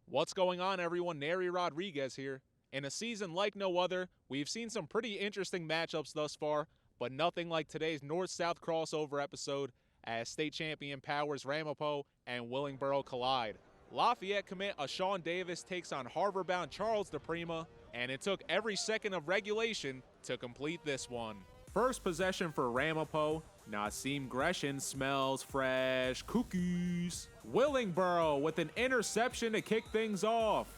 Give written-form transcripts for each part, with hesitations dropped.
What's going on, everyone? Neri Rodriguez here. In a season like no other, we've seen some pretty interesting matchups thus far, but nothing like today's North-South crossover episode as state champion powers Ramapo and Willingboro collide. Lafayette commit Ah-Shaun Davis takes on Harvard-bound Charles DePrima, and it took every second of regulation to complete this one. First possession for Ramapo. Nasim Gresham smells fresh cookies. Willingboro with an interception to kick things off.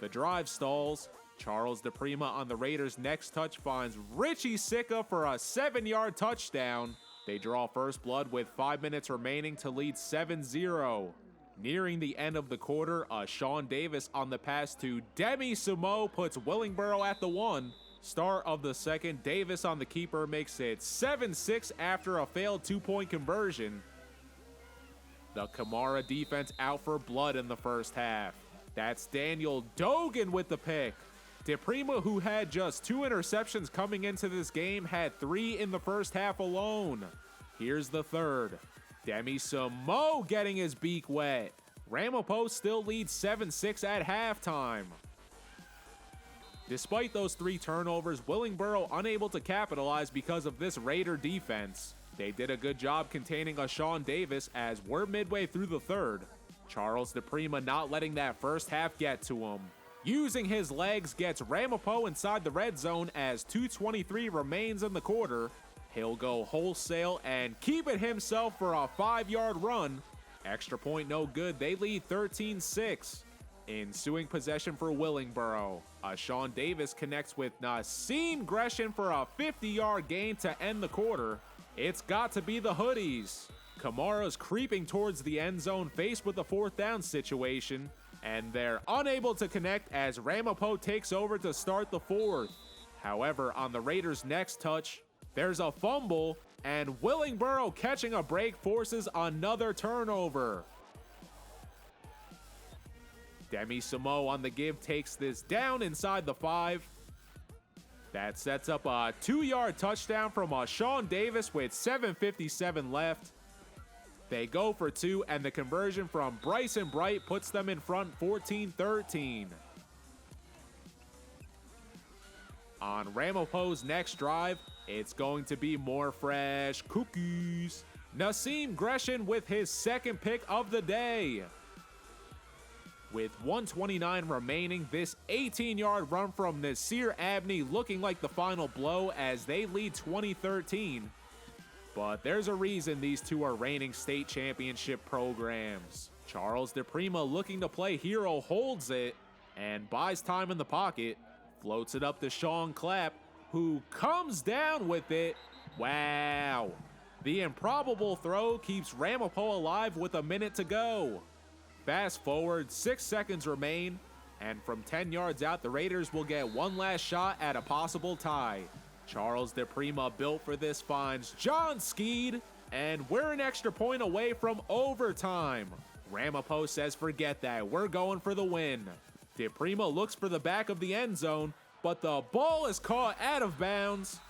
The drive stalls. Charles DePrima on the Raiders' next touch finds Richie Sicca for a 7-yard touchdown. They draw first blood with 5 minutes remaining to lead 7-0. Nearing the end of the quarter, Ah-Shaun Davis on the pass to Demi Sumo puts Willingboro at the 1. Start of the second, Davis on the keeper makes it 7-6 after a failed 2-point conversion. The Kamara defense out for blood in the first half. That's Daniel Dogan with the pick. DePrima, who had just 2 interceptions coming into this game, had 3 in the first half alone. Here's the third. Demi Sumo getting his beak wet. Ramapo still leads 7-6 at halftime. Despite those 3 turnovers, Willingboro unable to capitalize because of this Raider defense. They did a good job containing Ah-Shaun Davis as we're midway through the third. Charles DePrima not letting that first half get to him. Using his legs gets Ramapo inside the red zone as 2:23 remains in the quarter. He'll go wholesale and keep it himself for a 5-yard run. Extra point no good, they lead 13-6. Ensuing possession for Willingboro. Ah-Shaun Davis connects with Nasim Gresham for a 50-yard gain to end the quarter. It's got to be the Hoodies. Kamara's creeping towards the end zone faced with a 4th down situation, and they're unable to connect as Ramapo takes over to start the 4th. However, on the Raiders' next touch, there's a fumble, and Willingboro catching a break forces another turnover. Demi Sumo on the give takes this down inside the 5. That sets up a 2-yard touchdown from Ah-Shaun Davis with 7:57 left. They go for 2, and the conversion from Bryson Bright puts them in front 14-13. On Ramapo's next drive, it's going to be more fresh cookies. Nasim Gresham with his second pick of the day. With 1:29 remaining, this 18-yard run from Nasir Abney looking like the final blow as they lead 20-13. But there's a reason these two are reigning state championship programs. Charles DePrima looking to play hero holds it and buys time in the pocket, floats it up to Sean Clapp, who comes down with it. Wow. The improbable throw keeps Ramapo alive with a minute to go. Fast forward, 6 seconds remain, and from 10 yards out, the Raiders will get one last shot at a possible tie. Charles DePrima, built for this, finds John Skeed, and we're an extra point away from overtime. Ramapo says forget that, we're going for the win. DePrima looks for the back of the end zone, but the ball is caught out of bounds,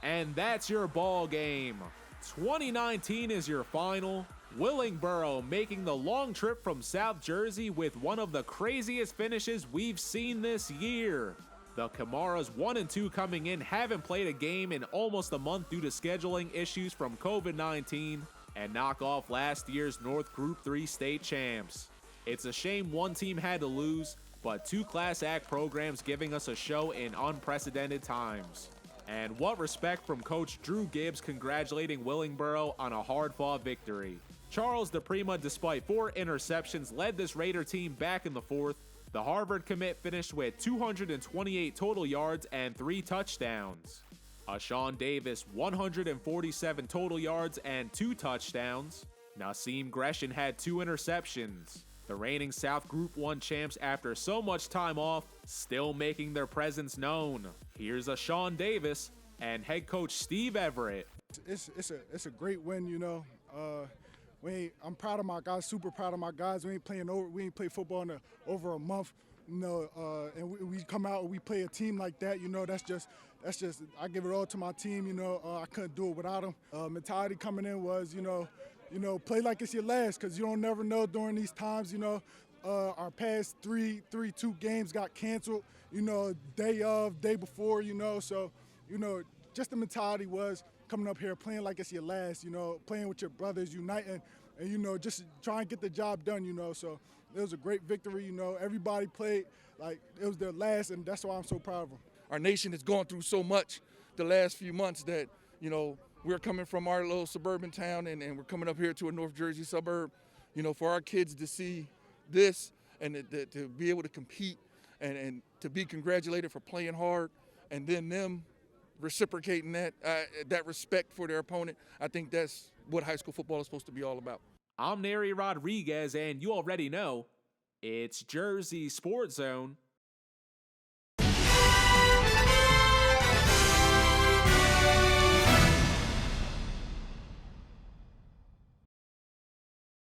and that's your ball game. 2019 is your final. Willingboro making the long trip from South Jersey with one of the craziest finishes we've seen this year. The Kamaras 1-2 coming in haven't played a game in almost a month due to scheduling issues from COVID-19 and knock off last year's North Group 3 state champs. It's a shame one team had to lose, but 2 Class Act programs giving us a show in unprecedented times. And what respect from Coach Drew Gibbs congratulating Willingboro on a hard-fought victory. Charles DePrima, despite 4 interceptions, led this Raider team back in the 4th. The Harvard commit finished with 228 total yards and 3 touchdowns. Ah-Shaun Davis, 147 total yards and 2 touchdowns. Nasim Gresham had 2 interceptions. The reigning South Group 1 champs, after so much time off, still making their presence known. Here's Ah-Shaun Davis and head coach Steve Everett. It's a great win, you know. I'm proud of my guys, super proud of my guys. We ain't played football in over a month, you know, and we come out and we play a team like that, you know. That's just I give it all to my team, you know. I couldn't do it without them. Mentality coming in was, you know, play like it's your last, because you don't never know during these times, you know. Our past two games got canceled, you know, day before, you know. So, you know, just the mentality was coming up here, playing like it's your last, you know, playing with your brothers, uniting, and, you know, just try and get the job done, you know. So it was a great victory, you know. Everybody played like it was their last, and that's why I'm so proud of them. Our nation has gone through so much the last few months that, you know, we're coming from our little suburban town and we're coming up here to a North Jersey suburb, you know, for our kids to see this and to be able to compete and to be congratulated for playing hard and then them reciprocating that respect for their opponent. I think that's what high school football is supposed to be all about. I'm Neri Rodriguez, and you already know it's Jersey Sports Zone.